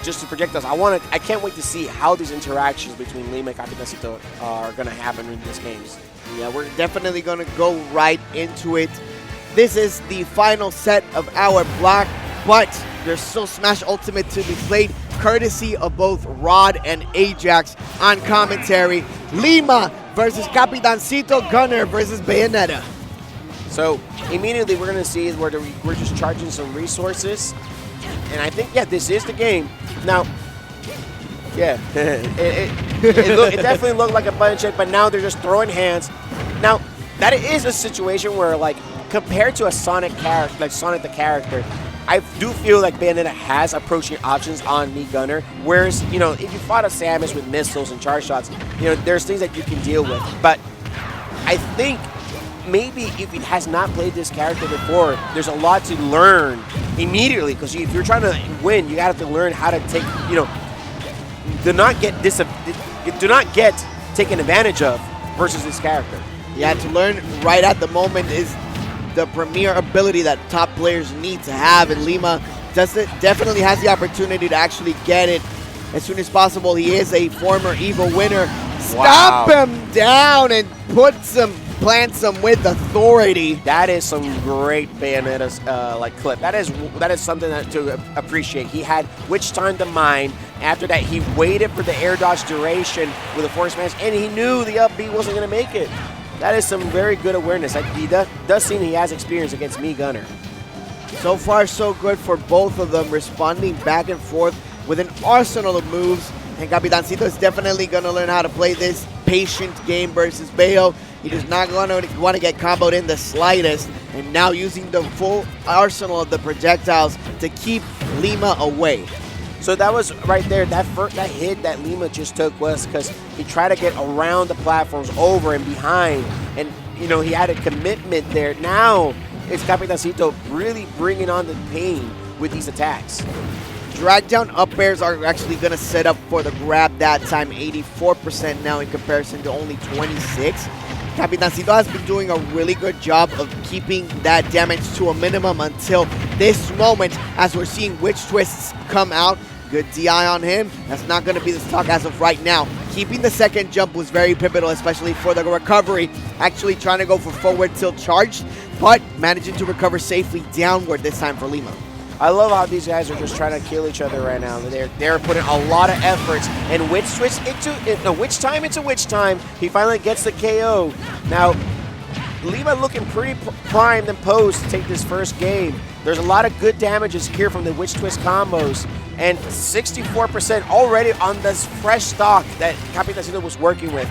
just to projectiles. I can't wait to see how these interactions between Lima and Capitancito are going to happen in these games. Yeah, we're definitely going to go right into it. This is the final set of our block, but there's still Smash Ultimate to be played, courtesy of both Rod and Ajax on commentary. Lima versus Capitancito, Gunner versus Bayonetta. So immediately we're going to see where we're just charging some resources. And I think, yeah, this is the game. Now, yeah, it definitely looked like a button check, but now they're just throwing hands. Now, that is a situation where, like, compared to a Sonic character, like Sonic the character, I do feel like Bayonetta has approaching options on me, Gunner. Whereas, you know, if you fought a Samus with missiles and charge shots, you know, there's things that you can deal with. But I think maybe if he has not played this character before, there's a lot to learn immediately. Because if you're trying to win, you got to learn how to take, you know, do not get taken advantage of versus this character. Yeah, to learn right at the moment is the premier ability that top players need to have, and Lima definitely has the opportunity to actually get it as soon as possible. He is a former EVO winner. Stop him down and plants him with authority. That is some great Bayonetta's like clip. That is something to appreciate. He had Witch Time to Mine. After that, he waited for the air dodge duration with a force smash, and he knew the up B wasn't going to make it. That is some very good awareness. He does seem he has experience against me, Gunner. So far, so good for both of them, responding back and forth with an arsenal of moves. And Capitancito is definitely going to learn how to play this patient game versus Bayo. He does not want to get comboed in the slightest. And now using the full arsenal of the projectiles to keep Lima away. So that was right there. That hit that Lima just took was because he tried to get around the platforms, over and behind, and you know he had a commitment there. Now it's Capitancito really bringing on the pain with these attacks. Drag down up airs are actually going to set up for the grab that time. 84% now in comparison to only 26. Capitancito has been doing a really good job of keeping that damage to a minimum until this moment, as we're seeing Witch Twists come out. Good DI on him. That's not going to be the stock as of right now. Keeping the second jump was very pivotal, especially for the recovery. Actually trying to go for forward tilt charged, but managing to recover safely downward this time for Lima. I love how these guys are just trying to kill each other right now. They're putting a lot of efforts, and Witch Time into Witch Time. He finally gets the KO. Now, Lima looking pretty primed and posed to take this first game. There's a lot of good damages here from the Witch Twist combos, and 64% already on this fresh stock that Capitancito was working with.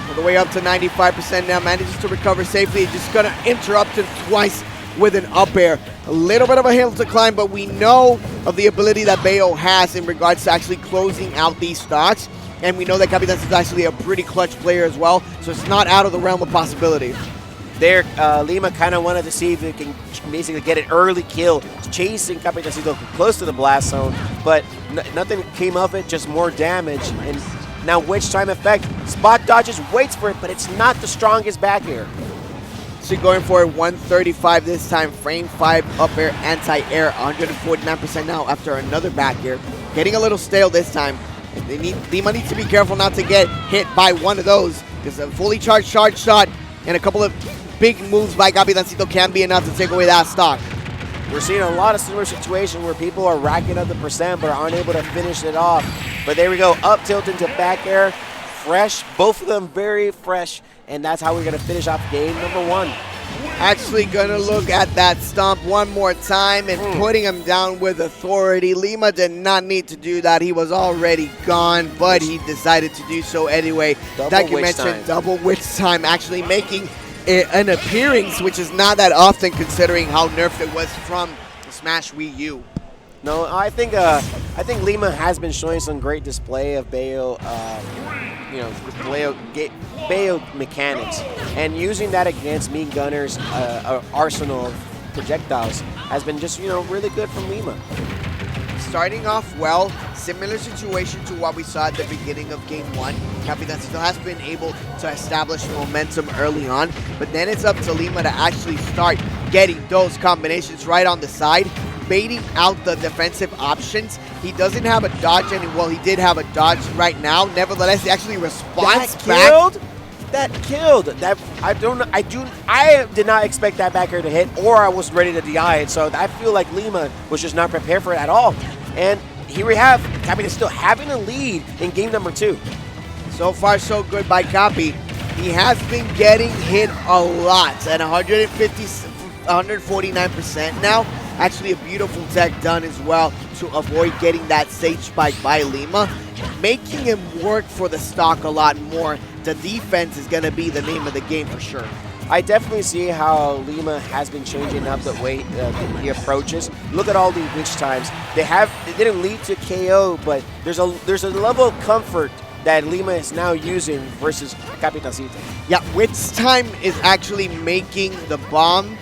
All the way up to 95% now, manages to recover safely. Just going to interrupt him twice with an up air. A little bit of a hill to climb, but we know of the ability that Bayo has in regards to actually closing out these stocks. And we know that Capitancito is actually a pretty clutch player as well, so it's not out of the realm of possibility. There, Lima kind of wanted to see if he can basically get an early kill, chasing Capitancito close to the blast zone, but nothing came of it, just more damage. And now Witch Time effect, spot dodges, waits for it, but it's not the strongest back air. So going for a 135 this time, frame 5 up air, anti-air, 149% now after another back air. Getting a little stale this time. Lima needs to be careful not to get hit by one of those, because a fully charged charge shot and a couple of big moves by Capitancito can be enough to take away that stock. We're seeing a lot of similar situations where people are racking up the percent but aren't able to finish it off. But there we go, up tilt into back air, fresh, both of them very fresh, and that's how we're going to finish off game number 1. Actually going to look at that stomp one more time and putting him down with authority. Lima did not need to do that. He was already gone, but he decided to do so anyway. Like you mentioned, double Witch Time actually making an appearance, which is not that often considering how nerfed it was from Smash Wii U. No, I think Lima has been showing some great display of Bayo, Bayo mechanics, and using that against me Gunner's arsenal of projectiles has been just really good from Lima. Starting off well, similar situation to what we saw at the beginning of Game 1. Capitancito has been able to establish momentum early on, but then it's up to Lima to actually start getting those combinations right on the side. baiting out the defensive options. He doesn't have a dodge, and well, he did have a dodge right now. Nevertheless, he actually responds back. That killed. That I did not expect that back air to hit, or I was ready to DI it. So I feel like Lima was just not prepared for it at all. And here we have Capi still having a lead in game number 2. So far, so good by Capi. He has been getting hit a lot at 149% now. Actually, a beautiful tech done as well to avoid getting that stage spike by Lima, making him work for the stock a lot more. The defense is going to be the name of the game for sure. I definitely see how Lima has been changing up the way he approaches. Look at all the witch times. They didn't lead to KO, but there's a level of comfort that Lima is now using versus Capitancito. Yeah, witch time is actually making the bomb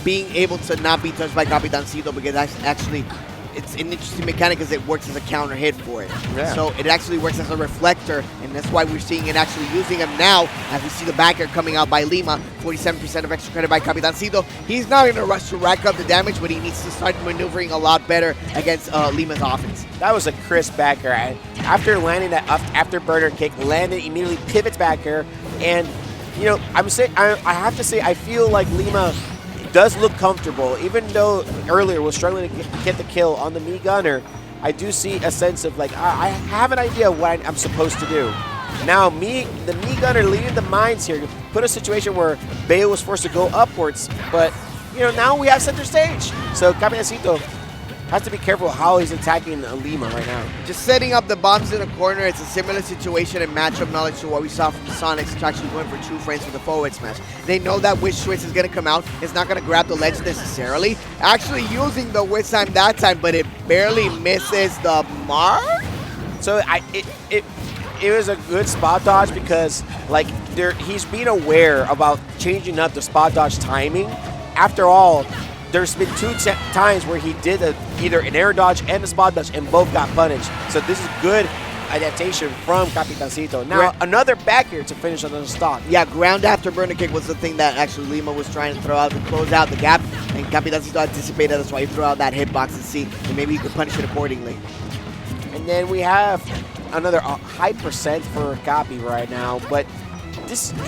being able to not be touched by Capitancito, because actually it's an interesting mechanic because it works as a counter hit for it. Yeah. So it actually works as a reflector, and that's why we're seeing it actually using him now, as we see the back air coming out by Lima. 47% of extra credit by Capitancito. He's not in a rush to rack up the damage, but he needs to start maneuvering a lot better against Lima's offense. That was a crisp back air. After landing that afterburner kick, landed, immediately pivots back air, and you know, I have to say, I feel like Lima does look comfortable, even though earlier was struggling to get the kill on the Me Gunner. I do see a sense of like, I have an idea of what I'm supposed to do. Now, the Me Gunner leading the mines here, put a situation where Bayo was forced to go upwards, but you know, now we have center stage. So Capitancito has to be careful how he's attacking Lima right now. Just setting up the bombs in the corner. It's a similar situation and matchup knowledge to what we saw from the Sonics, to actually going for 2 frames with the forward smash. They know that Witch Twist is going to come out. It's not going to grab the ledge necessarily. Actually using the Witch time that time, but it barely misses the mark. So it was a good spot dodge, because like he's being aware about changing up the spot dodge timing. After all, there's been 2 times where he did either an air dodge and a spot dodge, and both got punished. So this is good adaptation from Capitancito. Now, another back air to finish on the stock. Yeah, ground afterburner kick was the thing that actually Lima was trying to throw out to close out the gap, and Capitancito anticipated. That's why he threw out that hitbox and see, and maybe he could punish it accordingly. And then we have another high percent for Capi right now, but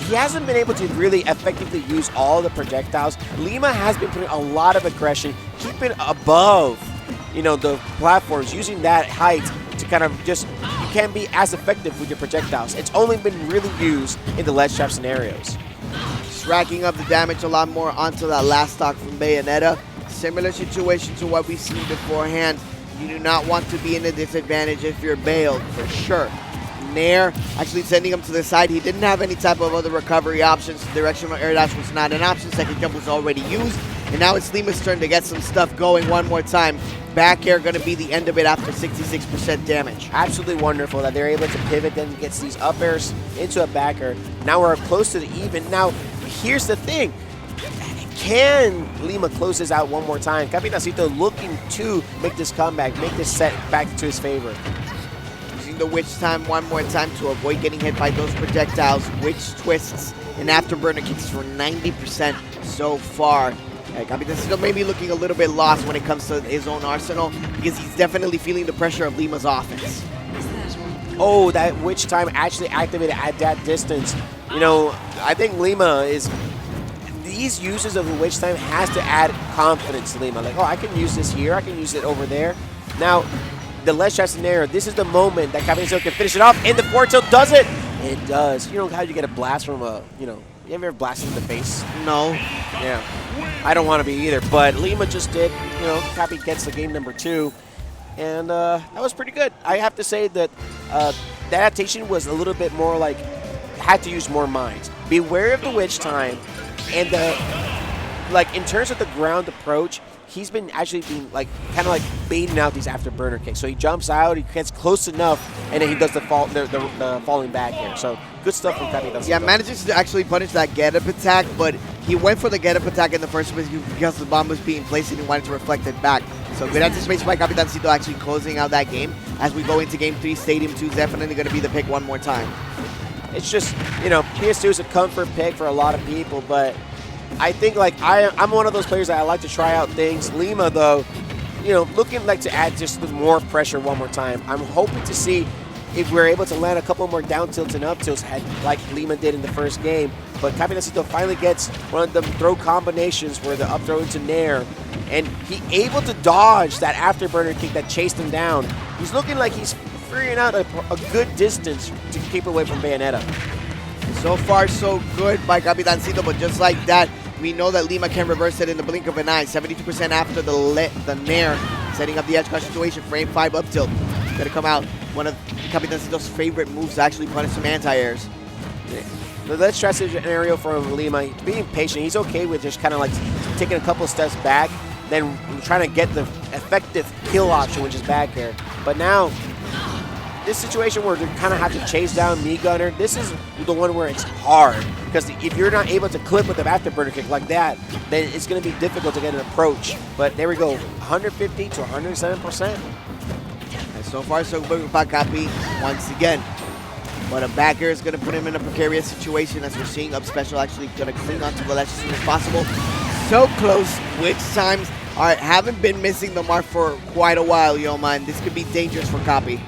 he hasn't been able to really effectively use all the projectiles. Lima has been putting a lot of aggression, keeping above, you know, the platforms, using that height to kind of just, you can't be as effective with your projectiles. It's only been really used in the ledge trap scenarios. Just racking up the damage a lot more onto that last stock from Bayonetta. Similar situation to what we've seen beforehand. You do not want to be in a disadvantage if you're bailed, for sure. Nair actually sending him to the side. He didn't have any type of other recovery options. Directional air dash was not an option. Second jump was already used. And now it's Lima's turn to get some stuff going one more time. Back air going to be the end of it after 66% damage. Absolutely wonderful that they're able to pivot, then gets these up airs into a back air. Now we're close to the even. Now, here's the thing. Can Lima close this out one more time? Capitancito looking to make this comeback, make this set back to his favor. The Witch time one more time to avoid getting hit by those projectiles. Witch twists and afterburner kicks for 90% so far. Capitancito may be looking a little bit lost when it comes to his own arsenal, because he's definitely feeling the pressure of Lima's offense. Oh, that Witch time actually activated at that distance. You know, I think Lima is, these uses of the Witch time has to add confidence to Lima. Like, oh, I can use this here, I can use it over there. Now, the ledge trap scenario, this is the moment that Capitancito can finish it off, and the forward tilt does it! It does. You know how you get a blast from a, you know, you ever blasted in the face? No. Yeah. I don't want to be either, but Lima just did. You know, Capi gets the game number 2, and that was pretty good. I have to say that the adaptation was a little bit more like, had to use more minds. Beware of the Witch time, and like in terms of the ground approach, he's been actually being like kind of like baiting out these afterburner kicks. So he jumps out, he gets close enough, and then he does the falling back here. So good stuff from Capitancito. Yeah, manages to actually punish that get-up attack, but he went for the get-up attack in the first place because the bomb was being placed and he wanted to reflect it back. So good anticipation by Capitancito actually closing out that game. As we go into Game 3, Stadium 2 is definitely going to be the pick one more time. It's just, you know, PS2 is a comfort pick for a lot of people, but I think like I'm one of those players that I like to try out things. Lima, though, looking like to add just more pressure one more time. I'm hoping to see if we're able to land a couple more down tilts and up tilts like Lima did in the first game. But Capitancito finally gets one of the throw combinations where the up throw into nair, and he able to dodge that afterburner kick that chased him down. He's looking like he's figuring out a good distance to keep away from Bayonetta. So far, so good by Capitancito, but just like that, we know that Lima can reverse it in the blink of an eye. 72% after the nair, setting up the edge guard situation. Frame 5 up tilt. Gonna come out. One of Capitancito's favorite moves to actually punish some anti-airs. The lead strat scenario from Lima, being patient, he's okay with just kind of like taking a couple steps back, then trying to get the effective kill option, which is back air. But now, this situation where they kind of have to chase down Mii Gunner, this is the one where it's hard. Because if you're not able to clip with the afterburner kick like that, then it's going to be difficult to get an approach. But there we go, 150 to 107%. And so far, so good by Capi once again. But a back air is going to put him in a precarious situation, as we're seeing up special actually going to cling onto the ledge as soon as possible. So close, which times haven't been missing the mark for quite a while, yo man. This could be dangerous for Capi.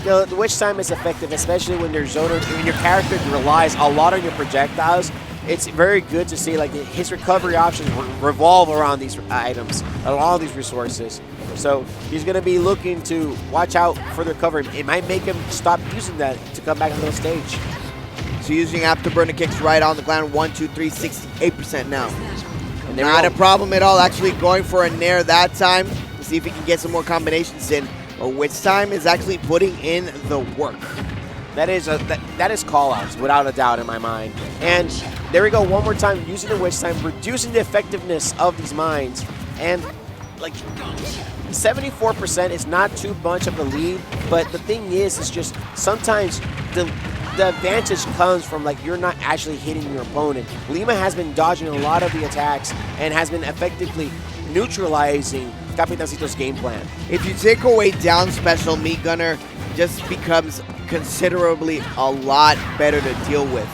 The witch time is effective, especially when your character relies a lot on your projectiles. It's very good to see like his recovery options revolve around these items, around all these resources. So he's going to be looking to watch out for the recovery. It might make him stop using that to come back on the stage. So using afterburner kicks right on the ground, 1, 2, 3, 68% now. And not a problem at all, actually going for a nair that time to see if he can get some more combinations in. But which time is actually putting in the work. That is call-outs, without a doubt, in my mind. And there we go, one more time, using the witch time, reducing the effectiveness of these mines. And like 74% is not too much of a lead, but the thing is just sometimes the advantage comes from like you're not actually hitting your opponent. Lima has been dodging a lot of the attacks and has been effectively neutralizing Capitancito's game plan. If you take away down special, Mii Gunner just becomes considerably a lot better to deal with.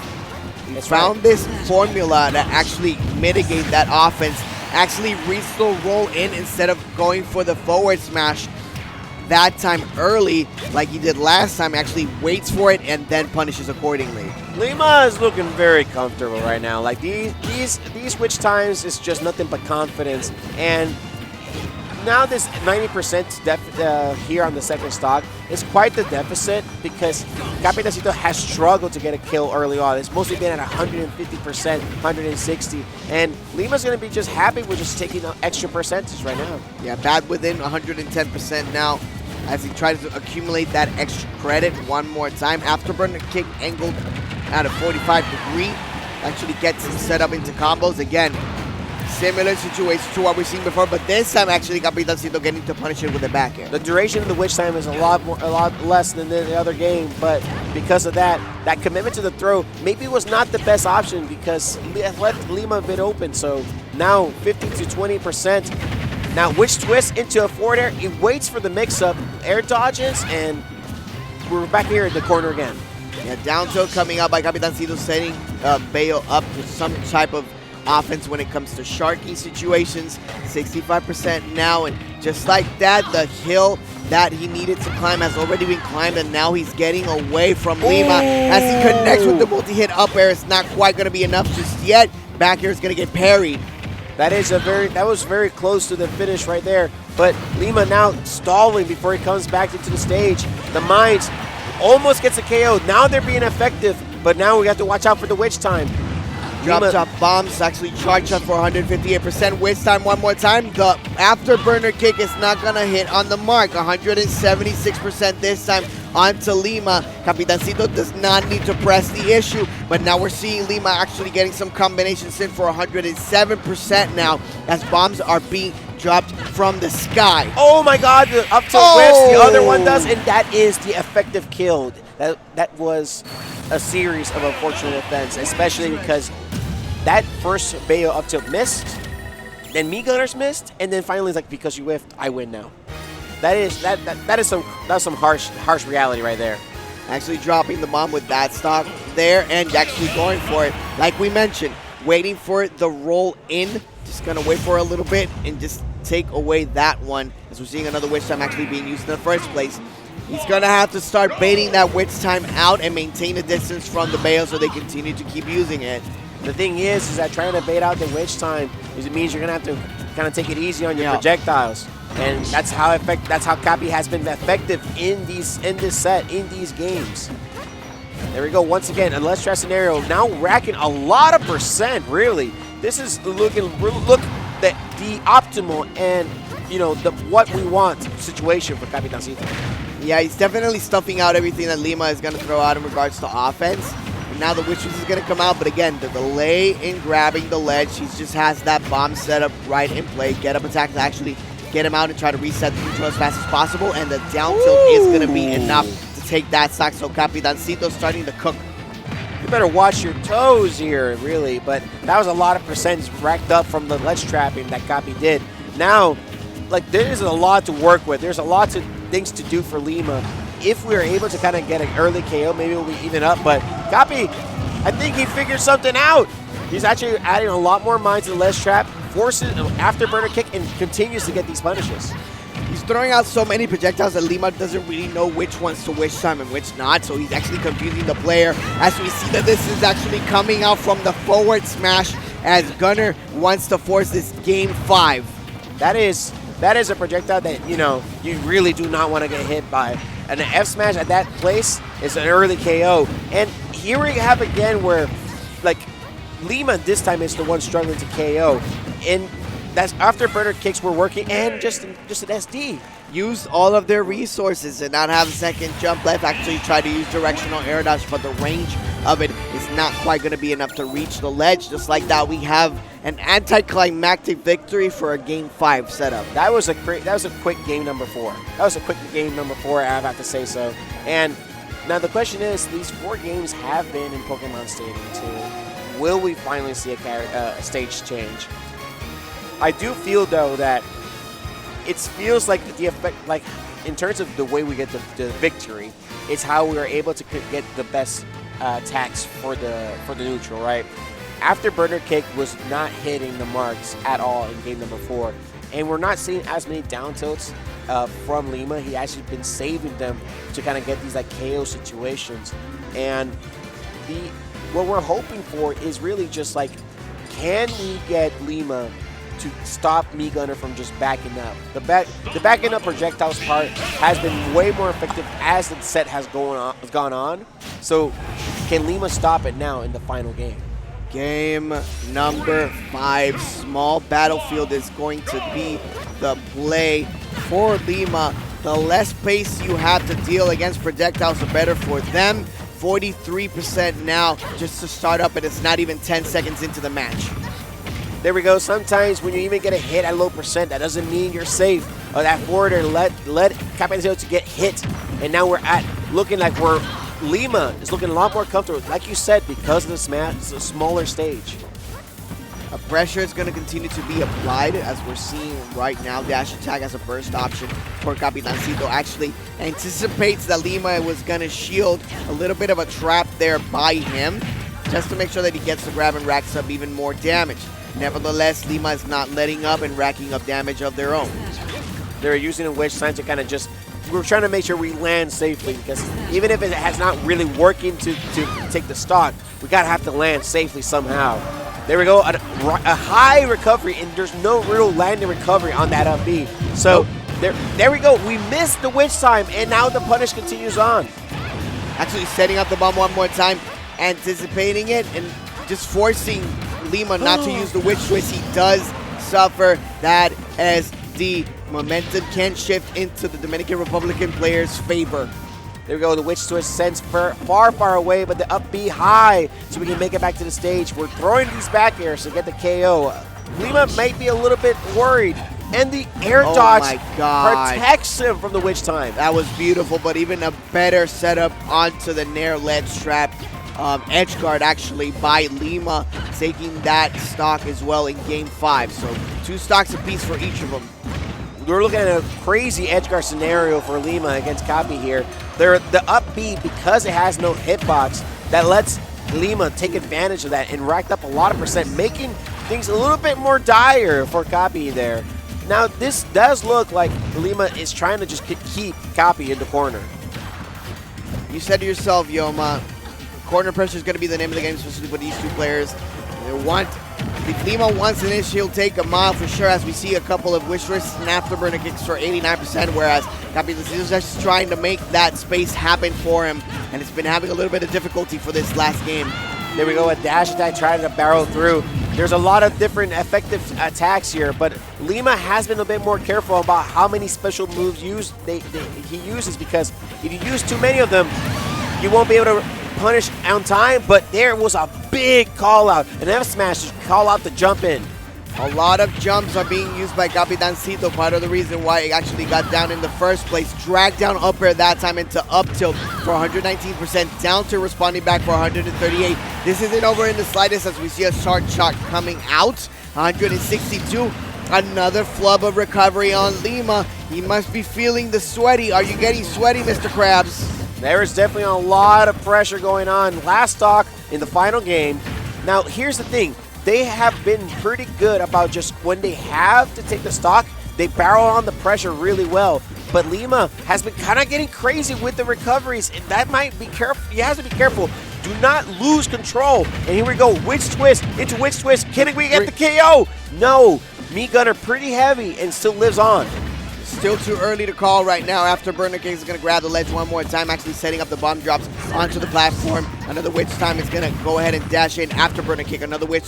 He found this formula to actually mitigate that offense, actually reach the roll in instead of going for the forward smash that time early like he did last time. Actually waits for it and then punishes accordingly. Lima is looking very comfortable right now. Like these switch times is just nothing but confidence. And now this 90% here on the second stock is quite the deficit because Capitancito has struggled to get a kill early on. It's mostly been at 150%, 160, and Lima's going to be just happy with just taking an extra percentage right now. Yeah, bad within 110% now as he tries to accumulate that extra credit one more time. Afterburner kick angled at a 45-degree. Actually gets him set up into combos again. Similar situation to what we've seen before, but this time actually Capitancito getting to punish it with a back air. The duration of the witch time is a lot less than the other game, but because of that commitment to the throw maybe was not the best option because it left Lima a bit open. So now 50 to 20%. Now witch twist into a forward air. He waits for the mix-up, air dodges, and we're back here in the corner again. Yeah, down tilt coming out by Capitancito, setting Bayo up to some type of offense when it comes to Sharky situations. 65% now, and just like that, the hill that he needed to climb has already been climbed, and now he's getting away from Lima as he connects with the multi-hit up air. It's not quite going to be enough just yet. Back air is going to get parried. That was very close to the finish right there, but Lima now stalling before he comes back into the stage. The mines almost gets a KO. Now they're being effective, but now we have to watch out for the witch time. Drop top bombs actually charged up for 158%. Waste time one more time. The afterburner kick is not going to hit on the mark. 176% this time onto Lima. Capitancito does not need to press the issue, but now we're seeing Lima actually getting some combinations in for 107% now as bombs are being dropped from the sky. Oh my god, the up tilt whiffs, the other one does, and that is the effective kill. That was a series of unfortunate events, especially because that first Bayo up tilt missed, then Mii Gunners missed, and then finally it's like, because you whiffed, I win now. That's some harsh reality right there. Actually dropping the bomb with that stock there and actually going for it. Like we mentioned, waiting for the roll in, just gonna wait for a little bit and just take away that one, as we're seeing another witch time actually being used in the first place. He's going to have to start baiting that witch time out and maintain a distance from the Bayo so they continue to keep using it. The thing is that trying to bait out the witch time is it means you're gonna have to kind of take it easy on your projectiles, and that's how Cappy has been effective in this set, in these games. There we go. Once again, a less stress scenario. Now racking a lot of percent. Really, this is look the optimal and what we want situation for Capitancito. Yeah, he's definitely stuffing out everything that Lima is going to throw out in regards to offense. And now the Witches is going to come out, but again, the delay in grabbing the ledge, he just has that bomb set up right in play. Get up attack to actually get him out and try to reset the neutral as fast as possible, and the down tilt is going to be enough to take that stock. So Capitancito starting to cook. You better watch your toes here, really, but that was a lot of percents racked up from the ledge trapping that Cappy did. Now, there is a lot to work with. There's a lot of things to do for Lima. If we're able to kind of get an early KO, maybe we'll be even up. But Cappy, I think he figured something out. He's actually adding a lot more mines to the ledge trap, forces an afterburner kick, and continues to get these punishes. He's throwing out so many projectiles that Lima doesn't really know which ones to witch time and which not, so he's actually confusing the player as we see that this is actually coming out from the forward smash as Gunner wants to force this game 5. That is a projectile that, you really do not want to get hit by. And an F smash at that place is an early KO. And here we have again where, Lima this time is the one struggling to KO. And that's afterburner kicks were working, and just an SD. Used all of their resources and not have a second jump left. Actually tried to use directional air dash, but the range of it is not quite going to be enough to reach the ledge. Just like that, we have an anticlimactic victory for a game 5 setup. That was a quick game number 4. I have to say so. And now the question is, these 4 games have been in Pokemon Stadium 2. Will we finally see a stage change? I do feel, though, that it feels like the effect, in terms of the way we get the victory, it's how we are able to get the best attacks for the neutral, right? Afterburner kick was not hitting the marks at all in game number 4, and we're not seeing as many down tilts from Lima. He actually been saving them to kind of get these KO situations, and what we're hoping for is really just can we get Lima to stop Gunner from just backing up. The backing up projectiles part has been way more effective as the set has gone on. So can Lima stop it now in the final game? Game number 5, small battlefield is going to be the play for Lima. The less pace you have to deal against projectiles, the better for them. 43% now just to start up, and it's not even 10 seconds into the match. There we go. Sometimes when you even get a hit at low percent, that doesn't mean you're safe. That forwarder led Capitancito to get hit, and now we're looking like Lima is looking a lot more comfortable, like you said, because of the smash. It's a smaller stage. A pressure is going to continue to be applied, as we're seeing right now. Dash attack as a burst option for Capitancito. Actually anticipates that Lima was going to shield a little bit of a trap there by him, just to make sure that he gets the grab and racks up even more damage. Nevertheless, Lima is not letting up and racking up damage of their own. They're using a witch time to kind of we're trying to make sure we land safely, because even if it has not really working to take the stock, we gotta have to land safely somehow. There we go, a high recovery, and there's no real landing recovery on that up B. So there we go, we missed the witch time, and now the punish continues on. Actually setting up the bomb one more time, anticipating it, and just forcing Lima not to use the witch twist. He does suffer that SD. Momentum can shift into the Dominican Republican player's favor. There we go, the witch twist sends far away, but the up B high, so we can make it back to the stage. We're throwing these back airs to get the KO. Lima might be a little bit worried, and the air dodge protects him from the witch time. That was beautiful, but even a better setup onto the Nair ledge trap. Edge guard actually by Lima, taking that stock as well in game 5. So 2 stocks apiece for each of them. We're looking at a crazy edge guard scenario for Lima against Cappy here. The up B, because it has no hitbox, that lets Lima take advantage of that and racked up a lot of percent, making things a little bit more dire for Cappy there. Now, this does look like Lima is trying to just keep Capi in the corner. You said to yourself, Yoma, corner pressure is going to be the name of the game, especially with these two players. If Lima wants an issue, he'll take a mile for sure, as we see a couple of wish twists and afterburner kicks for 89%, whereas Capitancito is just trying to make that space happen for him, and it's been having a little bit of difficulty for this last game. There we go, a dash attack trying to barrel through. There's a lot of different effective attacks here, but Lima has been a bit more careful about how many special moves he uses, because if you use too many of them, you won't be able to punish on time. But there was a big call out, an F smash to call out the jump in. A lot of jumps are being used by Capitancito, part of the reason why it actually got down in the first place. Dragged down up air that time into up tilt for 119%, down to responding back for 138. This isn't over in the slightest, as we see a short shot coming out. 162. Another flub of recovery on Lima. He must be feeling the sweaty. Are you getting sweaty, Mr. Krabs? There is definitely a lot of pressure going on. Last stock in the final game. Now, here's the thing. They have been pretty good about just when they have to take the stock, they barrel on the pressure really well. But Lima has been kind of getting crazy with the recoveries, and that might be careful. He has to be careful. Do not lose control. And here we go, witch twist into witch twist. Can we get the KO? No. Meat Gunner pretty heavy and still lives on. Still too early to call right now. Afterburner King is going to grab the ledge one more time, actually setting up the bomb drops onto the platform. Another witch time is going to go ahead and dash in. Afterburner Kick, another witch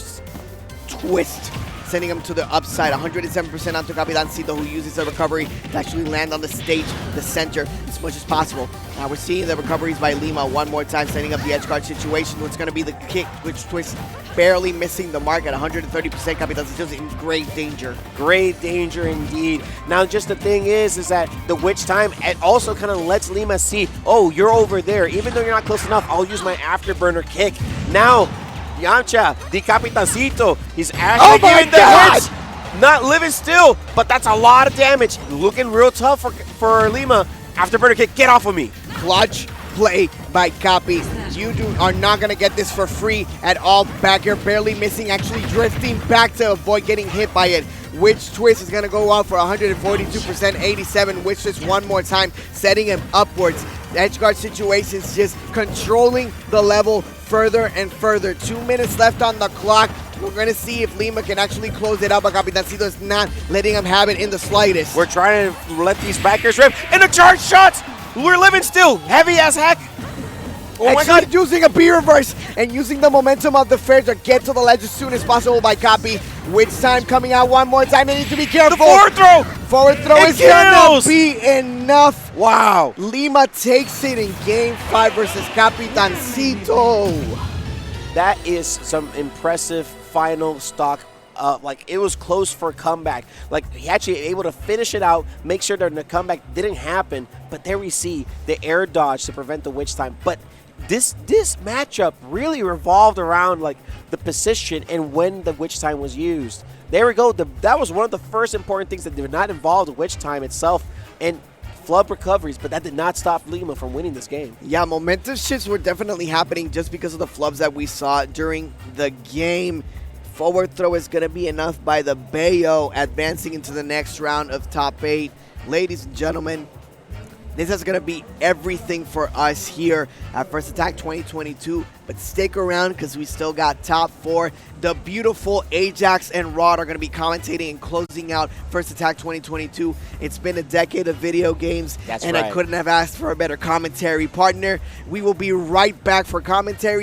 twist, sending him to the upside. 107% onto Capitancito, who uses the recovery to actually land on the stage, the center, as much as possible. Now we're seeing the recoveries by Lima one more time, setting up the edge guard situation. What's going to be the kick, which twist, barely missing the mark at 130%. Capitancito's in great danger. Great danger indeed. Now, just the thing is that the witch time, it also kind of lets Lima see, oh, you're over there. Even though you're not close enough, I'll use my afterburner kick. Now, Yamcha, the Capitancito, he's actually giving the hits. Not living still, but that's a lot of damage. Looking real tough for Lima. Afterburner kick, get off of me. Clutch play by Capi. You are not going to get this for free at all. Back here, barely missing, actually drifting back to avoid getting hit by it. Witch twist is going to go out for 142%, 87. Witch twist one more time, setting him upwards. The edge guard situation is just controlling the level further and further. 2 minutes left on the clock. We're going to see if Lima can actually close it out, but Capitancito is not letting him have it in the slightest. We're trying to let these backers rip, and the charge shots! We're living still, heavy as heck. Oh my God, using a B reverse and using the momentum of the fair to get to the ledge as soon as possible by Capi. Witch time coming out one more time. They need to be careful. The forward throw! Forward throw is gonna be enough. Wow. Lima takes it in game 5 versus Capitancito. That is some impressive final stock. Like, it was close for a comeback. Like, he actually able to finish it out, make sure that the comeback didn't happen. But there we see the air dodge to prevent the witch time. But this matchup really revolved around like the position and when the witch time was used. There we go. That was one of the first important things that did not involve the witch time itself and flub recoveries, but that did not stop Lima from winning this game. Yeah, momentum shifts were definitely happening just because of the flubs that we saw during the game. Forward throw is going to be enough by the Bayo, advancing into the next round of top 8. Ladies and gentlemen, this is going to be everything for us here at First Attack 2022. But stick around because we still got top 4. The beautiful Ajax and Rod are going to be commentating and closing out First Attack 2022. It's been a decade of video games, and I couldn't have asked for a better commentary partner. We will be right back for commentary.